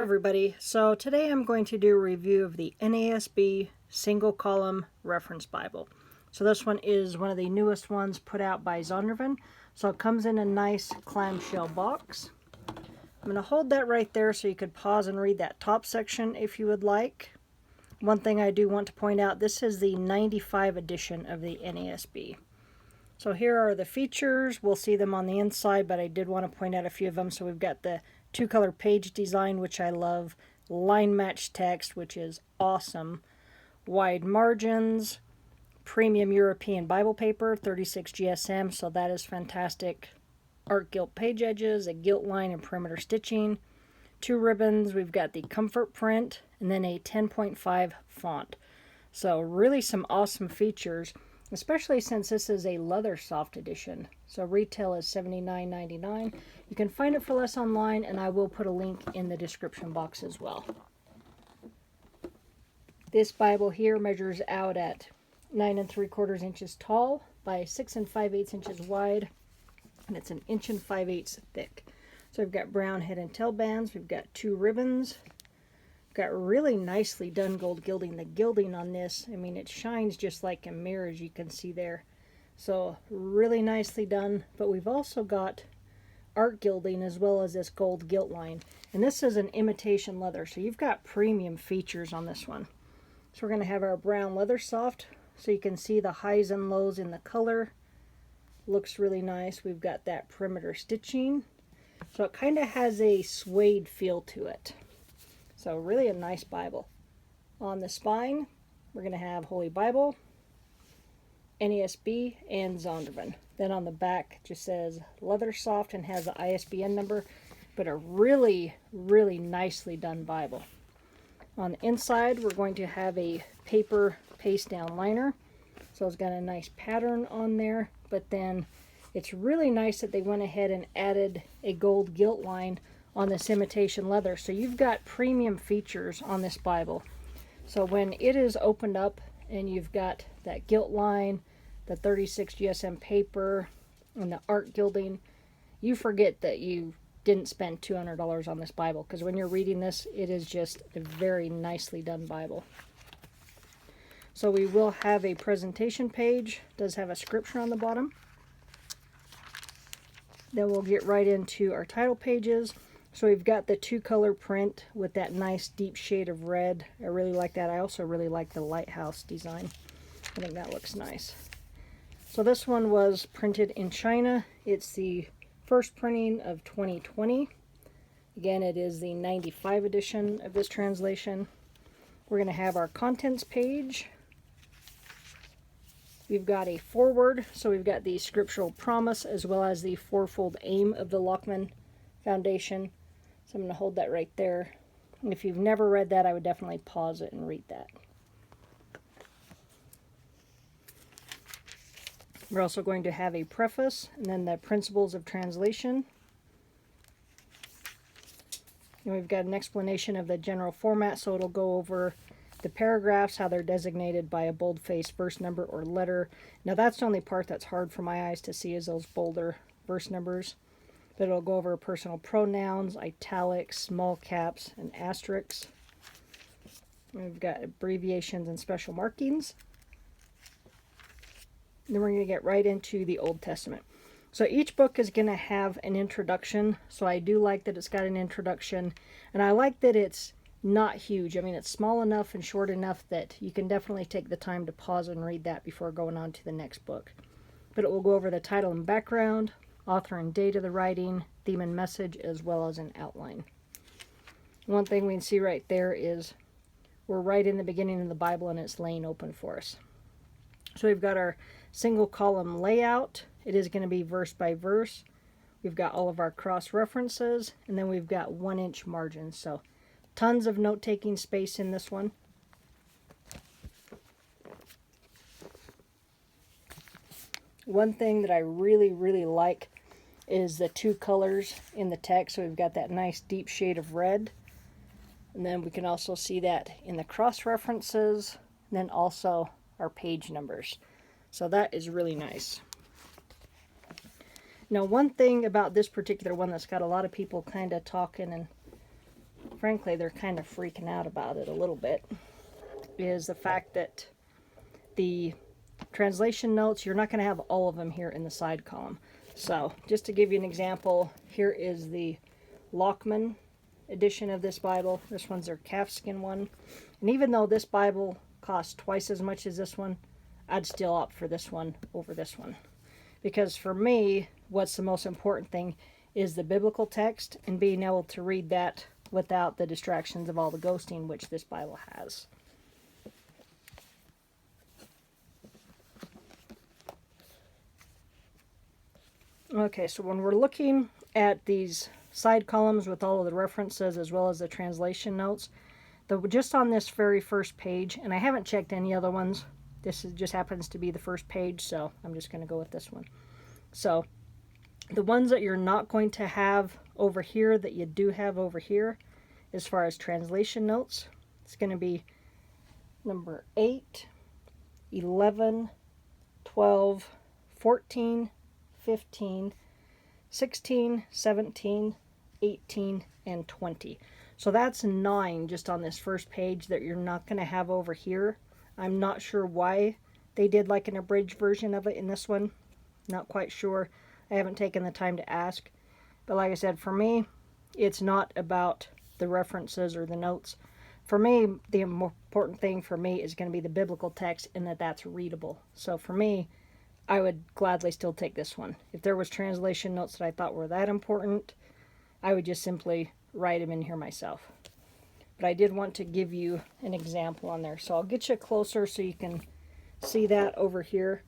Everybody, so today I'm going to do a review of the NASB single column reference Bible. So this one is one of the newest ones put out by Zondervan. So it comes in a nice clamshell box. I'm going to hold that right there so you could pause and read that top section if you would like. One thing I do want to point out, this is the 95 edition of the NASB. So here are the features. We'll see them on the inside, but I did want to point out a few of them. So we've got the two-color page design, which I love, line match text, which is awesome, wide margins, premium European Bible paper, 36 GSM, so that is fantastic, art gilt page edges, a gilt line and perimeter stitching, two ribbons, we've got the Comfort Print, and then a 10.5 font. So really some awesome features, especially since this is a Leathersoft edition. So retail is $79.99. You can find it for less online, and I will put a link in the description box as well. This Bible here measures out at 9 3/4 inches tall by 6 5/8 inches wide, and it's 1 5/8 thick. So we've got brown head and tail bands. We've got two ribbons. Got really nicely done gold gilding. The gilding on this, I mean, it shines just like a mirror, as you can see there. So really nicely done. But we've also got art gilding as well as this gold gilt line. And this is an imitation leather, so you've got premium features on this one. So we're going to have our brown Leathersoft, so you can see the highs and lows in the color. Looks really nice. We've got that perimeter stitching. So it kind of has a suede feel to it. So really a nice Bible. On the spine, we're going to have Holy Bible, NASB, and Zondervan. Then on the back, it just says Leathersoft and has the ISBN number, but a really, really nicely done Bible. On the inside, we're going to have a paper paste down liner. So it's got a nice pattern on there, but then it's really nice that they went ahead and added a gold gilt line on this imitation leather. So you've got premium features on this Bible. So when it is opened up and you've got that gilt line, the 36 GSM paper, and the art gilding, you forget that you didn't spend $200 on this Bible, because when you're reading this, it is just a very nicely done Bible. So we will have a presentation page. It does have a scripture on the bottom. Then we'll get right into our title pages. So we've got the two-color print with that nice deep shade of red. I really like that. I also really like the lighthouse design. I think that looks nice. So this one was printed in China. It's the first printing of 2020. Again, it is the 95 edition of this translation. We're going to have our contents page. We've got a foreword, so we've got the scriptural promise as well as the fourfold aim of the Lockman Foundation. So I'm going to hold that right there. And if you've never read that, I would definitely pause it and read that. We're also going to have a preface and then the principles of translation. And we've got an explanation of the general format, so it'll go over the paragraphs, how they're designated by a bold-faced verse number or letter. Now that's the only part that's hard for my eyes to see, is those bolder verse numbers. But it'll go over personal pronouns, italics, small caps, and asterisks. We've got abbreviations and special markings. And then we're going to get right into the Old Testament. So each book is going to have an introduction. So I do like that it's got an introduction. And I like that it's not huge. I mean, it's small enough and short enough that you can definitely take the time to pause and read that before going on to the next book. But it will go over the title and background, author and date of the writing, theme and message, as well as an outline. One thing we can see right there is we're right in the beginning of the Bible and it's laying open for us. So we've got our single column layout. It is going to be verse by verse. We've got all of our cross references, and then we've got 1-inch margins. So tons of note-taking space in this one. One thing that I really, really like is the two colors in the text. So we've got that nice deep shade of red. And then we can also see that in the cross references, and then also our page numbers. So that is really nice. Now, one thing about this particular one that's got a lot of people kind of talking and frankly, they're kind of freaking out about it a little bit, is the fact that the translation notes, you're not going to have all of them here in the side column. So, just to give you an example, here is the Lockman edition of this Bible. This one's their calfskin one. And even though this Bible costs twice as much as this one, I'd still opt for this one over this one. Because for me, what's the most important thing is the biblical text and being able to read that without the distractions of all the ghosting, which this Bible has. Okay, so when we're looking at these side columns with all of the references as well as the translation notes, just on this very first page, and I haven't checked any other ones, just happens to be the first page, so I'm just going to go with this one. So the ones that you're not going to have over here that you do have over here, as far as translation notes, it's going to be number 8, 11, 12, 14, 15, 16, 17, 18, and 20. So that's 9 just on this first page that you're not going to have over here. I'm not sure why they did like an abridged version of it in this one. Not quite sure. I haven't taken the time to ask. But like I said, for me, it's not about the references or the notes. For me, the important thing for me is going to be the biblical text and that's readable. So for me, I would gladly still take this one. If there was translation notes that I thought were that important, I would just simply write them in here myself. But I did want to give you an example on there. So I'll get you closer so you can see that over here.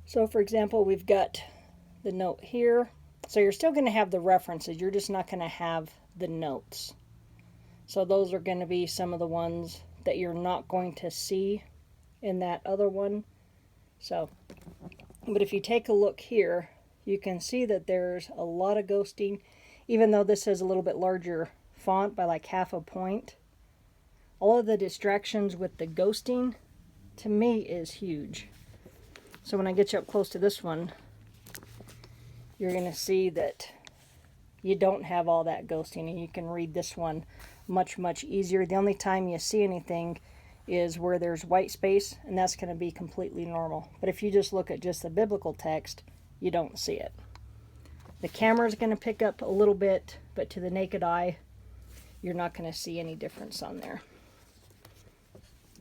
So for example, we've got the note here. So you're still going to have the references. You're just not going to have the notes. So those are going to be some of the ones that you're not going to see in that other one. So, but if you take a look here, you can see that there's a lot of ghosting, even though this is a little bit larger font by like half a point. All of the distractions with the ghosting, to me, is huge. So when I get you up close to this one, you're going to see that you don't have all that ghosting, and you can read this one much, much easier. The only time you see anything is where there's white space, and that's going to be completely normal. But if you just look at just the biblical text, you don't see it. The camera is going to pick up a little bit, but to the naked eye, you're not going to see any difference on there.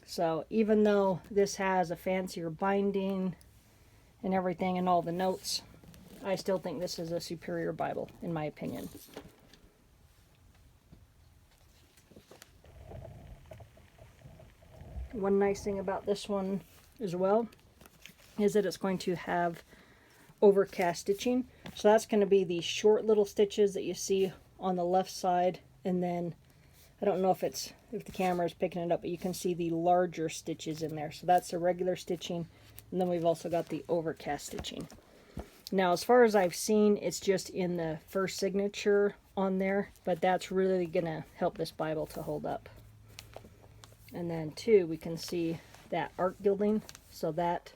So even though this has a fancier binding and everything and all the notes, I still think this is a superior Bible, in my opinion. One nice thing about this one as well is that it's going to have overcast stitching. So that's going to be the short little stitches that you see on the left side, and then I don't know if the camera is picking it up, but you can see the larger stitches in there. So that's the regular stitching, and then we've also got the overcast stitching. Now, as far as I've seen, it's just in the first signature on there, but that's really going to help this Bible to hold up. And then too, we can see that art gilding, so that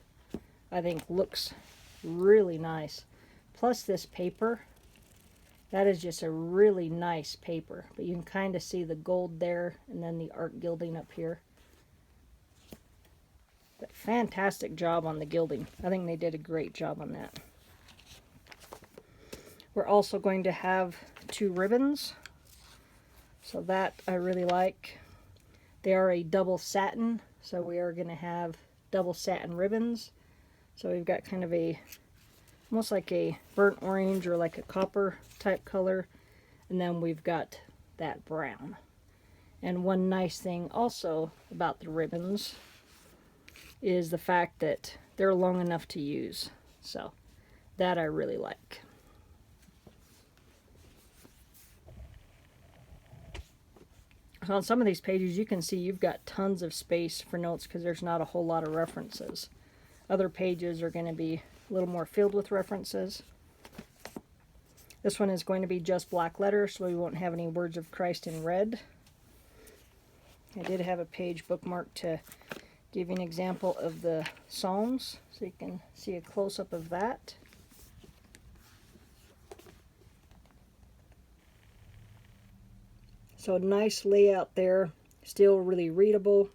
I think looks really nice. Plus this paper, that is just a really nice paper, but you can kind of see the gold there and then the art gilding up here. But fantastic job on the gilding. I think they did a great job on that. We're also going to have 2 ribbons, so that I really like. They are a double satin, so we are going to have double satin ribbons. So we've got kind of almost like a burnt orange or like a copper type color, and then we've got that brown. And one nice thing also about the ribbons is the fact that they're long enough to use. So that I really like. So on some of these pages, you can see you've got tons of space for notes because there's not a whole lot of references. Other pages are going to be a little more filled with references. This one is going to be just black letters, so we won't have any words of Christ in red. I did have a page bookmarked to give you an example of the Psalms, so you can see a close-up of that. So nice layout there, still really readable.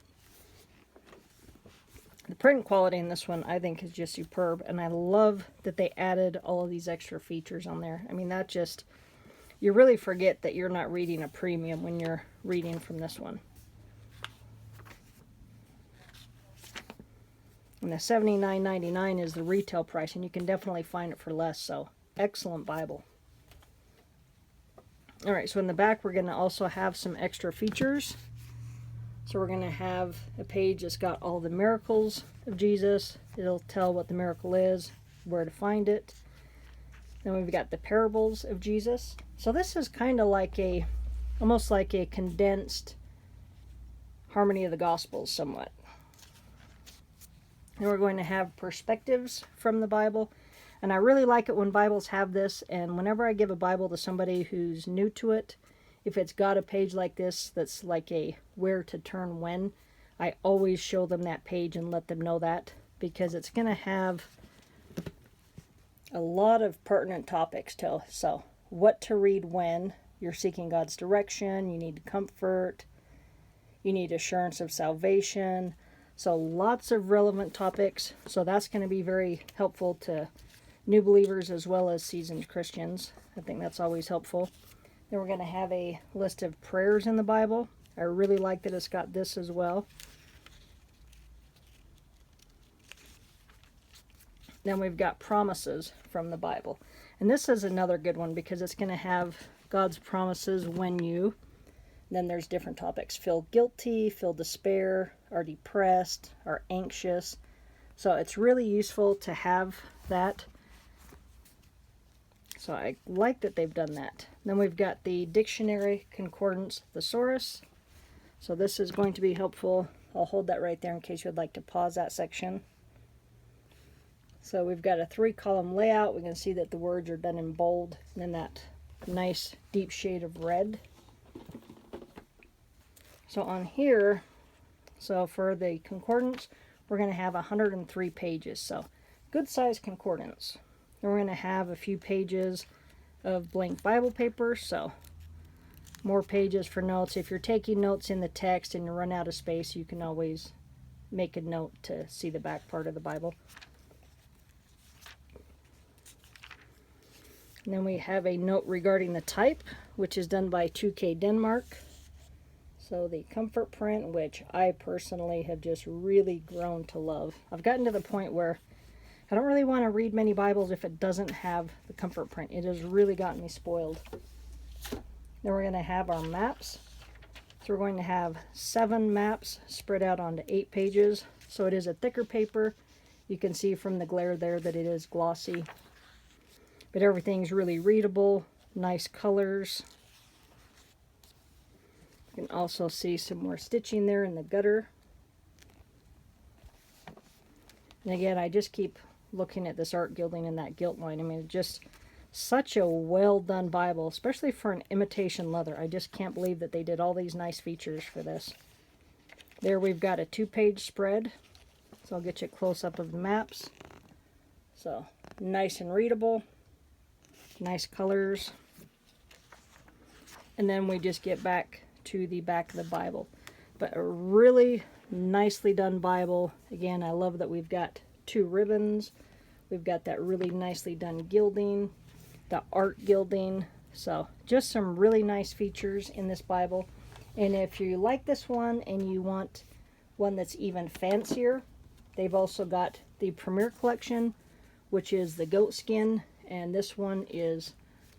The print quality in this one I think is just superb, and I love that they added all of these extra features on there. I mean, that just, you really forget that you're not reading a premium when you're reading from this one. And the $79.99 is the retail price, and you can definitely find it for less, so excellent Bible. Alright, so in the back we're going to also have some extra features. So we're going to have a page that's got all the miracles of Jesus. It'll tell what the miracle is, where to find it. Then we've got the parables of Jesus. So this is kind of like almost like a condensed harmony of the Gospels somewhat. And we're going to have perspectives from the Bible. And I really like it when Bibles have this. And whenever I give a Bible to somebody who's new to it, if it's got a page like this that's like a where to turn when, I always show them that page and let them know that, because it's going to have a lot of pertinent topics to. So what to read when you're seeking God's direction, you need comfort, you need assurance of salvation. So lots of relevant topics. So that's going to be very helpful to new believers as well as seasoned Christians. I think that's always helpful. Then we're going to have a list of prayers in the Bible. I really like that it's got this as well. Then we've got promises from the Bible. And this is another good one because it's going to have God's promises when you. Then there's different topics. Feel guilty, feel despair, are depressed, are anxious. So it's really useful to have that. So I like that they've done that. Then we've got the dictionary, Concordance, Thesaurus. So this is going to be helpful. I'll hold that right there in case you'd like to pause that section. So we've got a 3-column layout. We can see that the words are done in bold and then that nice deep shade of red. So on here, so for the concordance, we're going to have 103 pages. So good size concordance. Then we're going to have a few pages of blank Bible paper. So more pages for notes. If you're taking notes in the text and you run out of space, you can always make a note to see the back part of the Bible. And then we have a note regarding the type, which is done by 2K Denmark. So the Comfort Print, which I personally have just really grown to love. I've gotten to the point where I don't really want to read many Bibles if it doesn't have the Comfort Print. It has really gotten me spoiled. Then we're going to have our maps. So we're going to have 7 maps spread out onto 8 pages. So it is a thicker paper. You can see from the glare there that it is glossy. But everything's really readable, nice colors. You can also see some more stitching there in the gutter. And again, I just keep looking at this art gilding and that gilt line. I mean, just such a well done Bible, especially for an imitation leather. I just can't believe that they did all these nice features for this. There we've got a 2-page spread. So I'll get you a close-up of the maps. So nice and readable. Nice colors. And then we just get back to the back of the Bible. But a really nicely done Bible. Again, I love that we've got 2 ribbons. We've got that really nicely done gilding, the art gilding. So just some really nice features in this Bible. And if you like this one and you want one that's even fancier, they've also got the Premier Collection, which is the goat skin. And this one is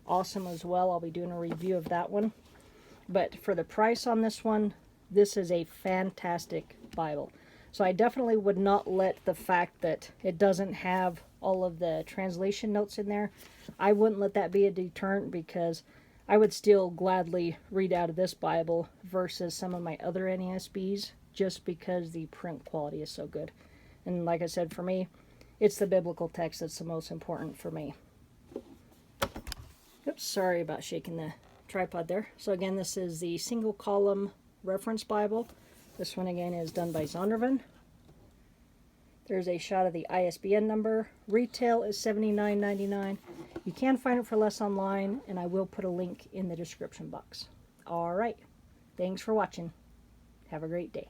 awesome as well. I'll be doing a review of that one. But for the price on this one, this is a fantastic Bible. So I definitely would not let the fact that it doesn't have all of the translation notes in there, I wouldn't let that be a deterrent, because I would still gladly read out of this Bible versus some of my other NASBs, just because the print quality is so good. And like I said, for me, it's the biblical text that's the most important for me. Oops, sorry about shaking the tripod there. So again, this is the single column reference Bible. This one again is done by Zondervan. There's a shot of the ISBN number. Retail is $79.99. You can find it for less online, and I will put a link in the description box. All right. Thanks for watching. Have a great day.